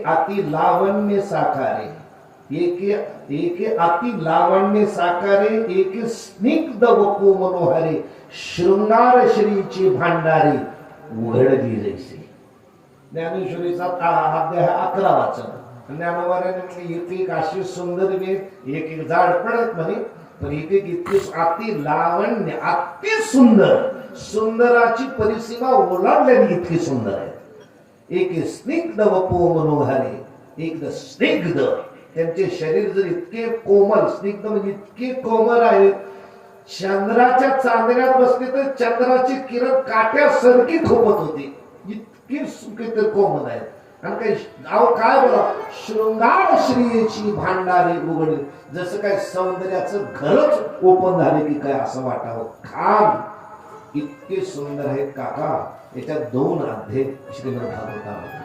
अति लावण्य साकारे, एके अति लावण्य साकारे, एके स्निग्ध वपू मनोहरे, शृंगार श्रीची भांडारी उघडली जैसे. ज्ञानेश्वरीचा अध्याय 11 वाचन. ज्ञानोबाने एक अशी सुंदर वेद, एक जाड पडत म्हणे, पण एक इतकी अति लावण्य, अति सुंदर, सुंदराची परिसीमा ओलांडलेली इतकी सुंदर आहे. एक स्निग्ध वपू मनोहरे, एक स्निग्ध, त्यांचे शरीर जर इतके कोमल, स्निग्ध म्हणजे इतके कोमल आहे, चंद्राच्या चांदण्यात बसले तर चंद्राची किरण काट्यासारखी खोपत होती, इतकी सुखी तर कोमल आहे. आणि काही काय बोला, शृंगार श्रीची भांडारी उघडली, जसं काय सौंदर्याचं घरच ओपन झाले की काय असं वाटावं. खान इतके सुंदर आहेत काका. याच्यात 2 अध्याय श्रीमद भागवतामध्ये.